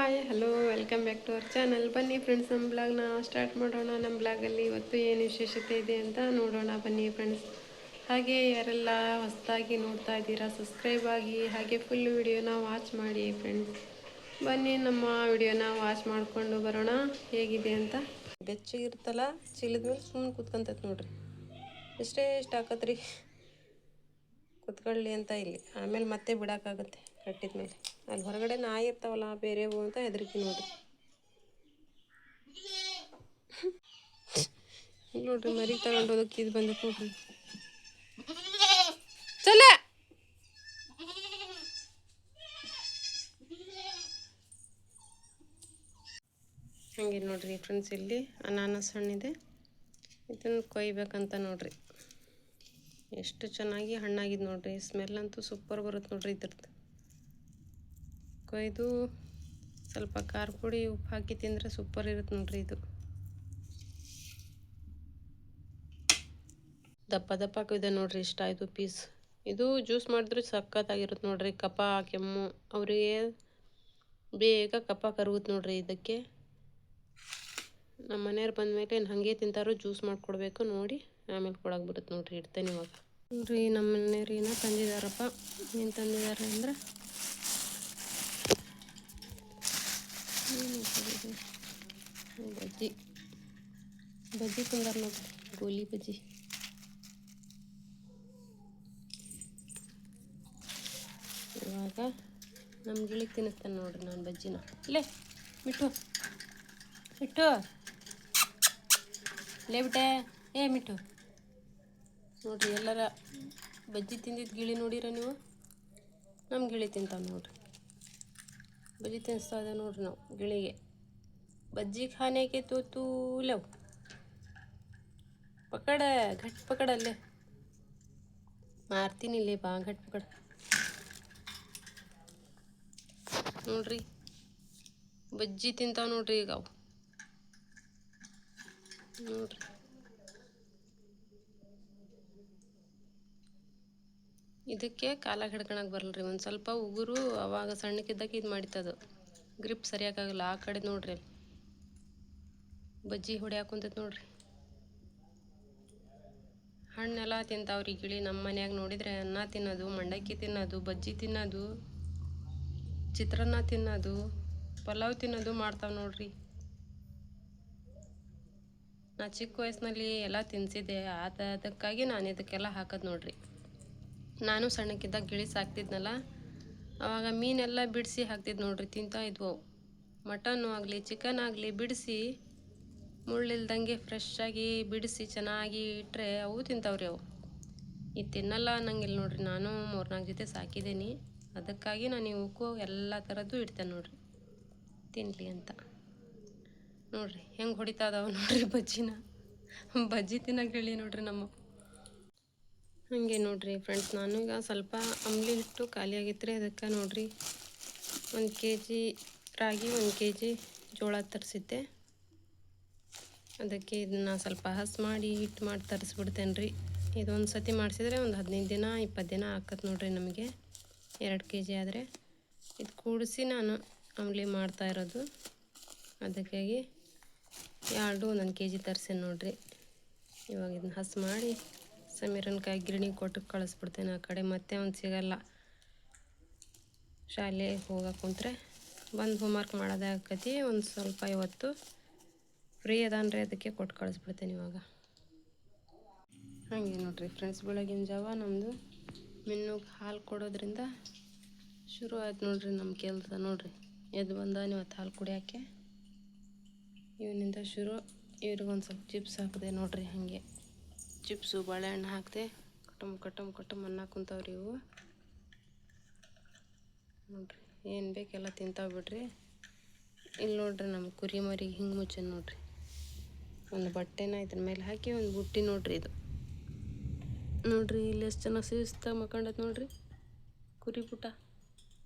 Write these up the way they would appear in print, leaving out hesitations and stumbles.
Hi hello welcome back to our channel. ಬನ್ನಿ friends, ನಮ್ಮ ಬ್ಲಾಗ್ನ ಸ್ಟಾರ್ಟ್ ಮಾಡೋಣ. ನಮ್ಮ ಬ್ಲಾಗಲ್ಲಿ ಇವತ್ತು ಏನು ವಿಶೇಷತೆ ಇದೆ ಅಂತ ನೋಡೋಣ ಬನ್ನಿ ಫ್ರೆಂಡ್ಸ್. ಹಾಗೆ ಯಾರೆಲ್ಲ ಹೊಸದಾಗಿ ನೋಡ್ತಾ ಇದ್ದೀರಾ ಸಬ್ಸ್ಕ್ರೈಬ್ ಆಗಿ, ಹಾಗೆ ಫುಲ್ ವಿಡಿಯೋನ ವಾಚ್ ಮಾಡಿ ಫ್ರೆಂಡ್ಸ್. ಬನ್ನಿ ನಮ್ಮ ವಿಡಿಯೋನ ವಾಚ್ ಮಾಡಿಕೊಂಡು ಬರೋಣ ಹೇಗಿದೆ ಅಂತ. ಬೆಚ್ಚಗಿರ್ತಲ್ಲ ಚೀಲದ ಮೇಲೆ ಸುಮ್ಮನೆ ಕೂತ್ಕೊಂತೈತೆ ನೋಡ್ರಿ. ಇಷ್ಟೇ ಇಷ್ಟು ಹಾಕತ್ರಿ ಕುತ್ಕೊಳ್ಳಿ ಅಂತ ಇಲ್ಲಿ, ಆಮೇಲೆ ಮತ್ತೆ ಬಿಡೋಕ್ಕಾಗುತ್ತೆ ಕಟ್ಟಿದ ಮೇಲೆ. ಅಲ್ಲಿ ಹೊರಗಡೆ ನಾಯಿ ಇರ್ತಾವಲ್ಲ ಬೇರೆವು ಅಂತ ಹೆದರಿಕೆ ನೋಡ್ರಿ. ಇಲ್ಲಿ ನೋಡ್ರಿ ಮರಿ ತಗೊಂಡೋದಕ್ಕೆ ಇದು ಬಂದೈತೆ ನೋಡ್ರಿ. ಚಲ ಹಂಗೆ ನೋಡ್ರಿ ಫ್ರೆಂಡ್ಸ್, ಇಲ್ಲಿ ಅನಾನಸ್ ಹಣ್ಣಿದೆ, ಇದನ್ನು ಕೊಯ್ಬೇಕಂತ ನೋಡ್ರಿ. ಎಷ್ಟು ಚೆನ್ನಾಗಿ ಹಣ್ಣಾಗಿದೆ ನೋಡ್ರಿ. ಸ್ಮೆಲ್ ಅಂತೂ ಸೂಪರ್ ಬರುತ್ತೆ ನೋಡ್ರಿ ಇದ್ರದ್ದು. ಕೊಯ್ದು ಸ್ವಲ್ಪ ಖಾರ ಪುಡಿ ಉಪ್ಪು ಹಾಕಿ ತಿಂದರೆ ಸೂಪರ್ ಇರುತ್ತೆ ನೋಡ್ರಿ. ಇದು ದಪ್ಪ ದಪ್ಪ ಇದೆ ನೋಡ್ರಿ, ಇಷ್ಟ ಆಯಿತು ಪೀಸ್. ಇದು ಜ್ಯೂಸ್ ಮಾಡಿದ್ರೆ ಸಖತ್ತಾಗಿರುತ್ತೆ ನೋಡ್ರಿ. ಕಫ ಕೆಮ್ಮು ಅವರಿಗೆ ಬೇಗ ಕಫ ಕರಗುತ್ತೆ ನೋಡ್ರಿ. ಇದಕ್ಕೆ ನಮ್ಮ ಮನೆಯವ್ರು ಬಂದಮೇಲೆ ಏನು ಹಾಗೆ ತಿಂತಾರೋ ಜ್ಯೂಸ್ ಮಾಡಿಕೊಡ್ಬೇಕು ನೋಡಿ, ಆಮೇಲೆ ಕೊಡಕ್ಕೆ ಬರುತ್ತೆ ನೋಡ್ರಿ. ಇಡ್ತೇನೆ ಇವಾಗ ನೋಡ್ರಿ. ನಮ್ಮ ಮನೆಯವ್ರು ಏನೋ ತಂದಿದ್ದಾರಪ್ಪ. ಏನು ತಂದಿದ್ದಾರೆ ಅಂದ್ರೆ ಬಜ್ಜಿ ಬಜ್ಜಿ ತಂದಾರ ನೋಡ್ರಿ, ಗೋಲಿ ಬಜ್ಜಿ. ಇವಾಗ ನಮ್ಮ ಗಿಳಿಗೆ ತಿನ್ನಿಸ್ತಾನೆ ನೋಡ್ರಿ ನಾನು ಬಜ್ಜಿನ. ಲೇ ಮಿಟ್ಟು ಮಿಟ್ಟು ಲೇ ಬಿಟ್ಟೆ, ಏ ಮಿಟ್ಟು ನೋಡ್ರಿ. ಎಲ್ಲರ ಬಜ್ಜಿ ತಿಂದಿದ್ದು ಗಿಳಿ ನೋಡಿರ ನೀವು? ನಮ್ಮ ಗಿಳಿ ತಿಂತಾವೆ ನೋಡ್ರಿ. ಬಜ್ಜಿ ತಿನ್ನಿಸ್ತಾ ಇದೆ ನೋಡ್ರಿ ನಾವು ಗಿಳಿಗೆ. ಬಜ್ಜಿ ಖಾನೆಗೆ ತೋತು ಲವ್ ಪಕಡ, ಘಟ್ ಪಕಡಲ್ಲೇ ಮಾರ್ತೀನಿ. ಇಲ್ಲೇ ಬಾ, ಘಟ್ ಪಕಡ ನೋಡ್ರಿ. ಬಜ್ಜಿ ತಿಂತಾವೆ ನೋಡ್ರಿ ಈಗ ಅವು ನೋಡ್ರಿ. ಇದಕ್ಕೆ ಕಾಲಾಗ ಹಿಡ್ಕೊಳಕ್ಕೆ ಬರಲ್ರಿ. ಒಂದು ಸ್ವಲ್ಪ ಉಗುರು ಅವಾಗ ಸಣ್ಣಕ್ಕಿದ್ದಾಗ ಇದು ಮಾಡಿತ್ತದು, ಗ್ರಿಪ್ ಸರಿಯಾಗಲ್ಲ. ಆ ಕಡೆ ನೋಡ್ರಿ ಅಲ್ಲಿ ಬಜ್ಜಿ ಹೊಡ್ಯಾಕ ಕುಂತೈತೆ ನೋಡ್ರಿ. ಹಣ್ಣೆಲ್ಲ ತಿಂತಾವ್ರಿ ಗಿಳಿ. ನಮ್ಮ ಮನ್ಯಾಗ ನೋಡಿದರೆ ಅನ್ನ ತಿನ್ನೋದು, ಮಂಡಕ್ಕಿ ತಿನ್ನೋದು, ಬಜ್ಜಿ ತಿನ್ನೋದು, ಚಿತ್ರಾನ್ನ ತಿನ್ನೋದು, ಪಲಾವ್ ತಿನ್ನೋದು ಮಾಡ್ತಾವೆ ನೋಡ್ರಿ. ನಾ ಚಿಕ್ಕ ವಯಸ್ಸಿನಲ್ಲಿ ಎಲ್ಲ ತಿನ್ನಿಸಿದ್ದೆ, ಅದಕ್ಕಾಗಿ ನಾನು ಇದಕ್ಕೆಲ್ಲ ಹಾಕೋದು ನೋಡ್ರಿ. ನಾನು ಸಣ್ಣಕ್ಕಿದ್ದಾಗ ಗಿಳಿ ಸಾಕ್ತಿದ್ನಲ್ಲ, ಆವಾಗ ಮೀನೆಲ್ಲ ಬಿಡಿಸಿ ಹಾಕ್ತಿದ್ದು ನೋಡ್ರಿ. ತಿಂತಾ ಇದ್ವು. ಮಟನ್ನು ಆಗಲಿ ಚಿಕನ್ ಆಗಲಿ ಬಿಡಿಸಿ ಮುಳ್ಳಿಲ್ದಂಗೆ ಫ್ರೆಶ್ಶಾಗಿ ಬಿಡಿಸಿ ಚೆನ್ನಾಗಿ ಇಟ್ಟರೆ ಅವು ತಿಂತಾವ್ರಿ. ಅವು ಇದು ತಿನ್ನಲ್ಲ ಅನ್ನಂಗಿಲ್ಲ ನೋಡ್ರಿ. ನಾನು 3-4 ಜೊತೆ ಸಾಕಿದ್ದೀನಿ, ಅದಕ್ಕಾಗಿ ನಾನು ಇವಕ್ಕೂ ಎಲ್ಲ ಥರದ್ದು ಇಡ್ತೇನೆ ನೋಡ್ರಿ, ತಿನ್ನಲಿ ಅಂತ. ನೋಡ್ರಿ ಹೆಂಗೆ ಹೊಡಿತಾ ಇದಾವೆ ನೋಡ್ರಿ ಬಜ್ಜಿನ. ಬಜ್ಜಿ ತಿನ್ನೋಕೆ ಹೇಳಿ ನೋಡ್ರಿ ನಮ್ಮ. ಹಾಗೆ ನೋಡ್ರಿ ಫ್ರೆಂಡ್ಸ್, ನಾನು ಈಗ ಸ್ವಲ್ಪ ಅಂಬ್ಲಿ ಹಿಟ್ಟು ಖಾಲಿ ಆಗಿತ್ತು, ಅದಕ್ಕೆ ನೋಡ್ರಿ 1 kg ರಾಗಿ 1 kg ಜೋಳ ತರಿಸಿದ್ದೆ. ಅದಕ್ಕೆ ಇದನ್ನು ಸ್ವಲ್ಪ ಹಸ್ ಮಾಡಿ ಹಿಟ್ಟು ಮಾಡಿ ತರಿಸ್ಬಿಡ್ತೇನೆ ರೀ. ಇದೊಂದು ಸತಿ ಮಾಡಿಸಿದ್ರೆ ಒಂದು 15 ದಿನ 20 ದಿನ ಆಕತ್ತೆ ನೋಡ್ರಿ ನಮಗೆ. 2 kg ಆದರೆ ಇದು ಕೂಡಿಸಿ ನಾನು ಅಂಬ್ಲಿ ಮಾಡ್ತಾ ಇರೋದು. ಅದಕ್ಕಾಗಿ 1 kg ತರಿಸೇನೆ ನೋಡ್ರಿ. ಇವಾಗ ಇದನ್ನ ಹಸ್ ಮಾಡಿ ಸಮೀರನ್ಕಾಯಿ ಗಿರಣಿಗೆ ಕೊಟ್ಟು ಕಳಿಸ್ಬಿಡ್ತೇನೆ. ಆ ಕಡೆ ಮತ್ತೆ ಅವ್ನು ಸಿಗಲ್ಲ, ಶಾಲೆಗೆ ಹೋಗಕ್ಕೆ ಕುಂತ್ರೆ ಬಂದು ಹೋಮ್ವರ್ಕ್ ಮಾಡೋದೇ ಆಕತಿ. ಒಂದು ಸ್ವಲ್ಪ ಇವತ್ತು ಫ್ರೀ ಅದಾನ್ರಿ, ಅದಕ್ಕೆ ಕೊಟ್ಟು ಕಳಿಸ್ಬಿಡ್ತೇನೆ ಇವಾಗ. ಹಾಗೆ ನೋಡ್ರಿ ಫ್ರೆಂಡ್ಸ್, ಬೆಳಗಿನ ಜಾವ ನಮ್ಮದು ಮಿನ್ನುಗೆ ಹಾಲು ಕೊಡೋದ್ರಿಂದ ಶುರು ಆಯ್ತು ನೋಡ್ರಿ ನಮ್ಮ ಕೆಲಸ. ನೋಡ್ರಿ ಎದ್ದು ಬಂದಾನೆ ಇವತ್ತು ಹಾಲು ಕುಡಿಯೋಕ್ಕೆ. ಇವನಿಂದ ಶುರು. ಇವ್ರಿಗೊಂದು ಸ್ವಲ್ಪ ಚಿಪ್ಸ್ ಹಾಕಿದೆ ನೋಡ್ರಿ. ಹಾಗೆ ಚಿಪ್ಸು ಬಾಳೆಹಣ್ಣು ಹಾಕಿದೆ. ಕಟಮ್ ಅನ್ನ ಕುಂತಾವ್ರಿ ಇವು ನೋಡ್ರಿ. ಏನು ಬೇಕೆಲ್ಲ ತಿಂತಾವೆ ಬಿಡ್ರಿ. ಇಲ್ಲಿ ನೋಡ್ರಿ ನಮ್ಮ ಕುರಿ ಮರಿಗೆ ಹಿಂಗೆ ಮುಚ್ಚ ನೋಡ್ರಿ. ಒಂದು ಬಟ್ಟೆನ ಇದ್ರ ಮೇಲೆ ಹಾಕಿ ಒಂದು ಬುಟ್ಟಿ ನೋಡ್ರಿ. ಇದು ನೋಡ್ರಿ ಇಲ್ಲಿ ಎಷ್ಟು ಚೆನ್ನಾಗಿ ಶಿಸ್ತಾಗಿ ಮಕ್ಕಂಡೈತೆ ನೋಡ್ರಿ ಕುರಿ ಪುಟ.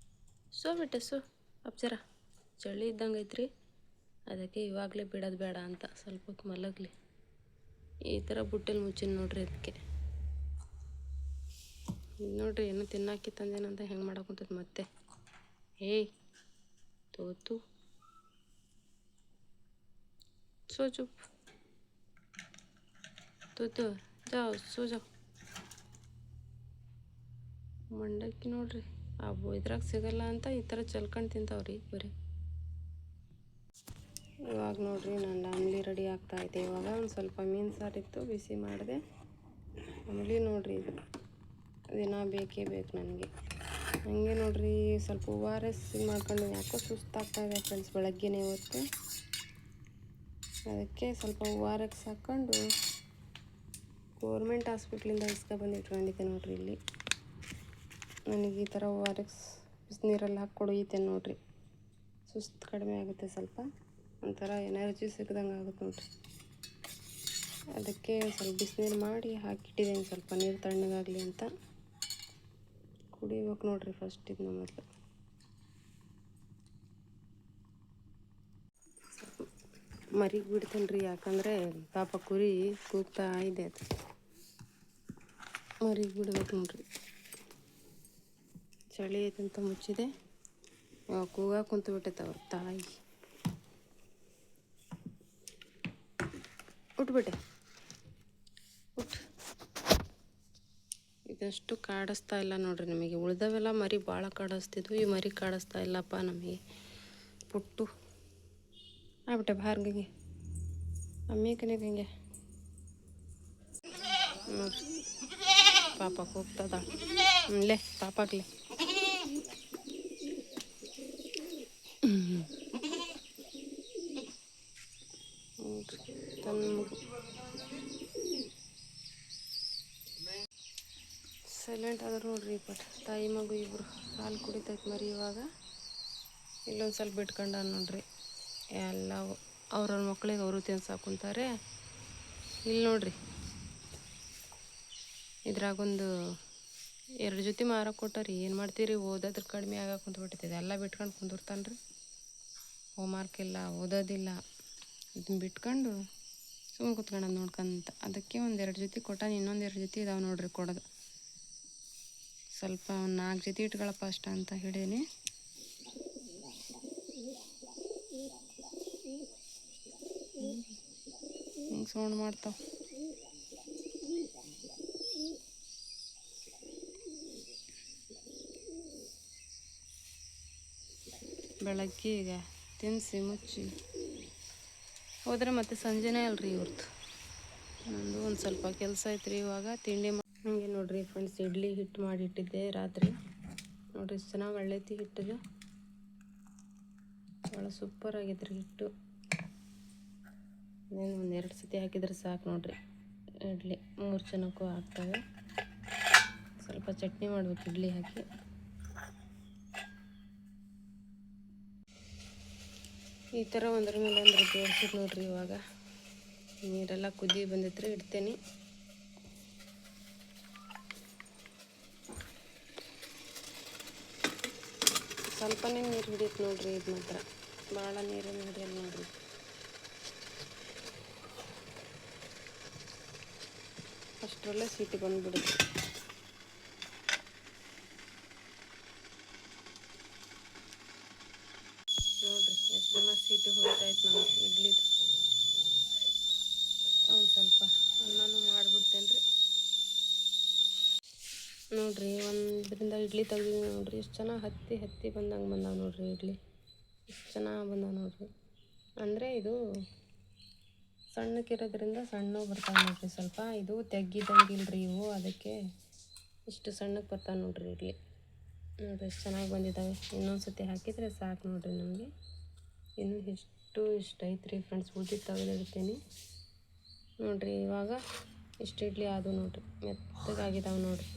ಬಿಟ್ಟೆ ಅಪ್ಸರ ಚಳಿ ಇದ್ದಂಗೆ ಐತ್ರಿ, ಅದಕ್ಕೆ ಇವಾಗಲೇ ಬಿಡೋದು ಬೇಡ ಅಂತ ಸ್ವಲ್ಪ ಹೊತ್ತು ಮಲಗಲಿ. ಈ ಥರ ಬುಟ್ಟೆಲಿ ಮುಚ್ಚಿನ ನೋಡ್ರಿ. ಅದಕ್ಕೆ ನೋಡ್ರಿ ಏನೋ ತಿನ್ನಾಕಿ ತಂದೇನಂತ ಹೆಂಗೆ ಮಾಡಕ್ಕಂತದ್ ಮತ್ತೆ. ಏಯ್ ತೋತು सो चुप तो जाओ सो जाओ ಮಂಡಕ್ಕಿ ನೋಡ್ರಿ ಅವು ಇದ್ರಾಗ ಸಿಗಲ್ಲ ಅಂತ ಈ ಥರ ಚಲ್ಕೊಂಡು ತಿಂತಾವ್ರಿ ಬರೀ. ಇವಾಗ ನೋಡ್ರಿ ನನ್ನ ಅಂಬ್ಲಿ ರೆಡಿ ಆಗ್ತಾಯಿದೆ. ಇವಾಗ ಒಂದು ಸ್ವಲ್ಪ ಮೀನು ಸಾರಿತ್ತು ಬಿಸಿ ಮಾಡಿದೆ. ಅಂಬ್ಲಿ ನೋಡ್ರಿ ಇದು ದಿನ ಬೇಕೇ ಬೇಕು ನನಗೆ. ಹಂಗೆ ನೋಡ್ರಿ ಸ್ವಲ್ಪ ORS ಮಾಡ್ಕೊಂಡು ಯಾಕೋ ಸುಸ್ತಾಗ್ತಾಯಿದೆ ಫ್ರೆಂಡ್ಸ್ ಬೆಳಗ್ಗೆನೇ ಇವತ್ತು. ಅದಕ್ಕೆ ಸ್ವಲ್ಪ ORS ಹಾಕ್ಕೊಂಡು ಗೌರ್ಮೆಂಟ್ ಹಾಸ್ಪಿಟ್ಲಿಂದ ಬಂದಿಟ್ಕೊಂಡಿದ್ದೆ ನೋಡ್ರಿ. ಇಲ್ಲಿ ನನಗೆ ಈ ಥರ ORS ಬಿಸಿನೀರಲ್ಲಿ ಹಾಕಿ ಕುಡಿಯುತ್ತೆ ನೋಡ್ರಿ. ಸುಸ್ತು ಕಡಿಮೆ ಆಗುತ್ತೆ, ಸ್ವಲ್ಪ ಒಂಥರ ಎನರ್ಜಿ ಸಿಗ್ದಂಗೆ ಆಗುತ್ತೆ ನೋಡ್ರಿ. ಅದಕ್ಕೆ ಸ್ವಲ್ಪ ಬಿಸಿನೀರು ಮಾಡಿ ಹಾಕಿಟ್ಟಿದ್ದೇನೆ, ಸ್ವಲ್ಪ ನೀರು ತಣ್ಣಗಾಗಲಿ ಅಂತ. ಕುಡಿಬೇಕು ನೋಡ್ರಿ ಫಸ್ಟ್ ಇದನ್ನ ಮೊದಲು. ಮರಿಗೆ ಬಿಡ್ತೇನೆ ರೀ, ಯಾಕಂದರೆ ಪಾಪ ಕುರಿ ಕೂಗ್ತಾ ಇದೆ. ಅದು ಮರಿಗೆ ಬಿಡ್ಬೇಕು ನೋಡ್ರಿ. ಚಳಿ ಐತಂತ ಮುಚ್ಚಿದೆ, ಇವಾಗ ಕೂಗ ಕುಂತು ಬಿಟ್ಟೈತೆ ಅವ್ರ ತಾಯಿ. ಉಟ್ಬಿಟ್ಟೆ ಉಟ್. ಇದಷ್ಟು ಕಾಡಿಸ್ತಾ ಇಲ್ಲ ನೋಡ್ರಿ ನಮಗೆ. ಉಳ್ದವೆಲ್ಲ ಮರಿ ಭಾಳ ಕಾಡಿಸ್ತಿದ್ವು, ಈ ಮರಿ ಕಾಡಿಸ್ತಾ ಇಲ್ಲಪ್ಪ ನಮಗೆ. ಪುಟ್ಟು ಆಗ್ಬಿಟ್ಟೆ ಬಾರ್ಗೆ ಅಮ್ಮಿಕನಿಗೆ ಹಿಂಗೆ ನೋಡ್ರಿ. ಪಾಪ ಹೋಗ್ತದ ಲೇ ಪಾಪಾಗ್ಲಿ. ಸೈಲೆಂಟ್ ಆದ್ರೆ ನೋಡ್ರಿ ಬಟ್ ತಾಯಿ ಮಗು ಇಬ್ಬರು ಹಾಲು ಕುಡಿತೈತೆ ಮರಿ. ಇವಾಗ ಇಲ್ಲೊಂದು ಸ್ವಲ್ಪ ಬಿಟ್ಕೊಂಡ ನೋಡ್ರಿ. ಎಲ್ಲ ಅವ್ರವ್ರ ಮಕ್ಳಿಗೆ ಅವರು ತಿನ್ಸಾಕುಂತಾರೆ. ಇಲ್ಲಿ ನೋಡ್ರಿ ಇದ್ರಾಗೊಂದು 2 ಜೊತೆ ಮಾರಕ್ಕೆ ಕೊಟ್ಟಾರಿ. ಏನು ಮಾಡ್ತೀರಿ, ಓದೋದ್ರ ಕಡಿಮೆ ಆಗ ಕುಂತ್ಬಿಟ್ಟಿದೆ. ಎಲ್ಲ ಬಿಟ್ಕೊಂಡು ಕುಂದಿರ್ತಾನೆ ರೀ. ಹೋಮ್ವರ್ಕ್ ಇಲ್ಲ, ಓದೋದಿಲ್ಲ. ಇದನ್ನ ಬಿಟ್ಕೊಂಡು ಸುಮ್ಮನೆ ಕುತ್ಕೊಳ್ಳೋದು ನೋಡ್ಕೊಂತ. ಅದಕ್ಕೆ ಒಂದು 2 ಜೊತೆ ಕೊಟ್ಟಾನೆ, ಇನ್ನೊಂದು 2 ಜೊತೆ ಇದಾವೆ ನೋಡ್ರಿ ಕೊಡೋದು. ಸ್ವಲ್ಪ 4 ಜೊತೆ ಇಟ್ಕೊಳಪ್ಪ ಅಷ್ಟ ಅಂತ ಹೇಳೀನಿ. ಹಿಂಗೆ ಸೌಂಡ್ ಮಾಡ್ತಾವೆ. ಬೆಳಗ್ಗೆ ಈಗ ತಿನ್ನಿಸಿ ಮುಚ್ಚಿ ಹೋದರೆ ಮತ್ತೆ ಸಂಜೆನೇ ಅಲ್ರಿ ಇವ್ರದ್ದು. ನಂದು ಒಂದು ಸ್ವಲ್ಪ ಕೆಲಸ ಐತ್ರಿ. ಇವಾಗ ತಿಂಡಿ ಹಂಗೆ ನೋಡ್ರಿ ಫ್ರೆಂಡ್ಸ್, ಇಡ್ಲಿ ಹಿಟ್ಟು ಮಾಡಿಟ್ಟಿದ್ದೆ ರಾತ್ರಿ. ನೋಡ್ರಿ ಎಷ್ಟು ಚೆನ್ನಾಗಿ ಒಳ್ಳೈತಿ ಹಿಟ್ಟಿದು, ಭಾಳ ಸೂಪರ್ ಆಗೈತೆ ರೀ ಹಿಟ್ಟು. ಇನ್ನೇನು ಒಂದು 2 ಸತಿ ಹಾಕಿದ್ರೆ ಸಾಕು ನೋಡ್ರಿ. ಇಡ್ಲಿ 3 ಜನಕ್ಕೂ ಆಗ್ತವೆ. ಸ್ವಲ್ಪ ಚಟ್ನಿ ಮಾಡ್ಬೇಕು ಇಡ್ಲಿ ಹಾಕಿ. ಈ ಥರ ಒಂದ್ರ ಮೇಲೆ ಒಂದು ಜೋಡಿಸಿದ್ ನೋಡ್ರಿ. ಇವಾಗ ನೀರೆಲ್ಲ ಕುದಿ ಬಂದಿದ್ರೆ ಇಡ್ತೇನೆ. ಸ್ವಲ್ಪನೇ ನೀರು ಹಿಡಿಯುತ್ತೆ ನೋಡ್ರಿ. ಇದು ಮಾತ್ರ ಭಾಳ ನೀರನ್ನು ಹಿಡಿಯಲ್ಲ ನೋಡ್ರಿ. ಅಷ್ಟರಲ್ಲೇ ಸೀಟಿ ಬಂದುಬಿಡುತ್ತೆ. ನೋಡ್ರಿ ಎಷ್ಟು ಜನ ಸೀಟಿ ಹೊಡಿತಾಯಿತ್ತು ನಮ್ಮ ಇಡ್ಲಿದು. ಒಂದು ಸ್ವಲ್ಪ ಅನ್ನನೂ ಮಾಡಿಬಿಡ್ತೇನೆ ರೀ. ನೋಡ್ರಿ ಒಂದರಿಂದ ಇಡ್ಲಿ ತೆಗ್ದಿದ್ದೀನಿ ನೋಡ್ರಿ. ಎಷ್ಟು ಚೆನ್ನಾಗಿ ಹತ್ತಿ ಬಂದಂಗೆ ನೋಡ್ರಿ ಇಡ್ಲಿ. ಎಷ್ಟು ಚೆನ್ನಾಗಿ ಬಂದಾವ ನೋಡ್ರಿ. ಅಂದರೆ ಇದು ಸಣ್ಣಕ್ಕಿರೋದ್ರಿಂದ ಸಣ್ಣ ಬರ್ತಾವೆ ನೋಡ್ರಿ. ಸ್ವಲ್ಪ ಇದು ತೆಗ್ಗಿದಂಗಿಲ್ರಿ ಇವು, ಅದಕ್ಕೆ ಇಷ್ಟು ಸಣ್ಣಕ್ಕೆ ಬರ್ತಾವೆ ನೋಡ್ರಿ ಇಡ್ಲಿ. ನೋಡ್ರಿ ಎಷ್ಟು ಚೆನ್ನಾಗಿ ಬಂದಿದ್ದಾವೆ. ಇನ್ನೊಂದು ಸತಿ ಹಾಕಿದರೆ ಸಾಕು ನೋಡ್ರಿ ನಮಗೆ. ಇನ್ನೂ ಇಷ್ಟ ಐತ್ರಿ ಫ್ರೆಂಡ್ಸ್. ಉಳ್ದಿದ್ದು ತೆಗೆದಿಡ್ತೀನಿ ನೋಡ್ರಿ. ಇವಾಗ ಇಷ್ಟು ಇಡ್ಲಿ ಆದವು ನೋಡ್ರಿ, ಮೆತ್ತಗಾಗಿದ್ದಾವೆ ನೋಡ್ರಿ.